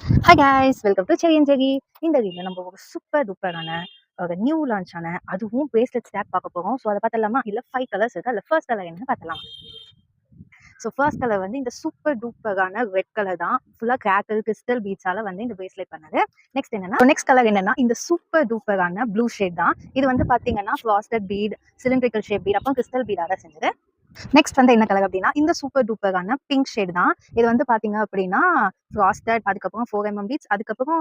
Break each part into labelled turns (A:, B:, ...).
A: Hi guys, welcome to செரி and ஜெகி. இந்த வீடியோல நம்ம ஒரு சூப்பர் டூப்பரான ஒரு நியூ லான்ச் ஆன அதுவும் பிரேஸ்லெட் ஸ்டாக் பார்க்க போறோம். ஸோ அதை பார்த்தலாமா? இல்லை 5 கலர்ஸ் இருக்கு. அதில் ஃபர்ஸ்ட் கலர் என்னன்னு பார்த்தலாம். ஸோ ஃபர்ஸ்ட் கலர் வந்து இந்த சூப்பர் டூப்பரான ரெட் கலர் தான். ஃபுல்லாக கிராக்கல் கிறிஸ்டல் பீட்ஸால வந்து இந்த பிரேஸ்லெட் பண்ணது. நெக்ஸ்ட் கலர் என்னன்னா இந்த சூப்பர் டூப்பரான ப்ளூ ஷேட் தான். இது வந்து பார்த்தீங்கன்னா frosted bead, cylindrical shape bead, அப்புறம் கிறிஸ்டல் பீடால செஞ்சது. நெக்ஸ்ட் வந்து என்ன கலர் அப்படின்னா இந்த சூப்பர் டூப்பரான பிங்க் ஷேட் தான். இது வந்து பாத்தீங்க அப்படின்னா ஃப்ராஸ்டட், அதுக்கப்புறம் 4mm பீட்ஸ், அதுக்கப்புறம்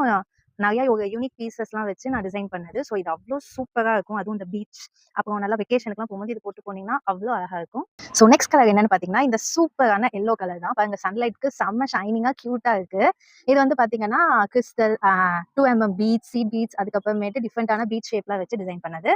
A: நிறைய ஒரு யூனிக் பீசஸ்லாம் வச்சு நான் டிசைன் பண்ணது. ஸோ இது அவ்வளோ சூப்பராக இருக்கும். அதுவும் இந்த பீச் அப்புறம் நல்லா வெக்கேஷனுக்குலாம் போகும்போது இது போட்டு போனீங்கன்னா அவ்வளோ அழகா இருக்கும். ஸோ நெக்ஸ்ட் கலர் என்னன்னு பார்த்தீங்கன்னா இந்த சூப்பரான எல்லோ கலர் தான். பாருங்க, சன்லைட்க்கு செம்ம ஷைனிங்காக க்யூட்டாக இருக்கு. இது வந்து பார்த்தீங்கன்னா கிறிஸ்டல் 2mm பீட்ஸ், சீ பீட்ஸ், அதுக்கப்புறமேட்டு டிஃப்ரெண்டான பீச் ஷேப்லாம் வச்சு டிசைன் பண்ணது.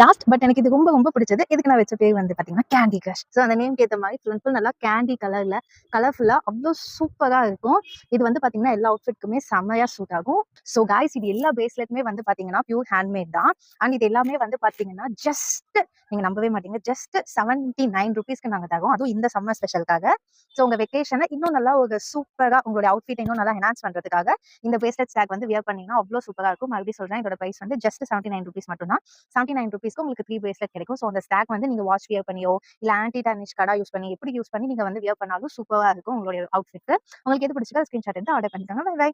A: லாஸ்ட் பட் எனக்கு இது ரொம்ப ரொம்ப பிடிச்சது. இதுக்கு நான் வச்ச பேர் வந்து பாத்தீங்கன்னா கேண்டி கிரஷ். ஸோ அந்த நேம்க்கு ஏற்ற மாதிரி ஃபுல் அண்ட் ஃபுல் நல்லா கேண்டி கலர்ல கலர்ஃபுல்லா அவ்வளோ சூப்பரா இருக்கும். இது வந்து பாத்தீங்கன்னா எல்லா அவுட்ஃபிட்க்குமே செம்மையா சூட் ஆகும். ஸோ காய்ஸ், இது எல்லா பிரேஸ்லெட்டுமே வந்து பாத்தீங்கன்னா பியூர் ஹேண்ட்மேட் தான். அண்ட் இது எல்லாமே வந்து பாத்தீங்கன்னா ஜஸ்ட், நீங்க நம்பவே மாட்டீங்க, ஜஸ்ட் 79 ருபீஸ்க்கு நாங்க தரோம். அதுவும் இந்த சம்மர் ஸ்பெஷலுக்காக. ஸோ உங்க வெக்கேஷனை இன்னும் நல்லா ஒரு சூப்பரா உங்களுடைய அவுட்ஃபிட் இன்னும் நல்லா என்ஹான்ஸ் பண்றதுக்காக இந்த பிரேஸ்லெட் ஸ்டாக் வந்து வியர் பண்ணீங்கன்னா அவ்வளோ சூப்பரா இருக்கும். மறுபடியும் சொல்றேன், இதோட பிரைஸ் வந்து ஜஸ்ட் 79 ருபீஸ் மட்டும் தான். 79 ருபீஸ்க்கு உங்களுக்கு 3 பிரேஸ்லெட் கிடைக்கும். ஸோ அந்த ஸ்டாக் வந்து நீங்க வாட்ச் வியர் பண்ணியோ இல்ல ஆன்டி டார்னிஷ் கடா யூஸ் பண்ணி எப்படி யூஸ் பண்ணி நீங்க வந்து வியர் பண்ணாலும் சூப்பரா இருக்கும் உங்களுடைய அவுட்ஃபிட். உங்களுக்கு எது பிடிச்சிருக்கோ ஸ்கிரீன்ஷாட் எடுத்து ஆர்டர் பண்ணிக்கோங்க. Bye by.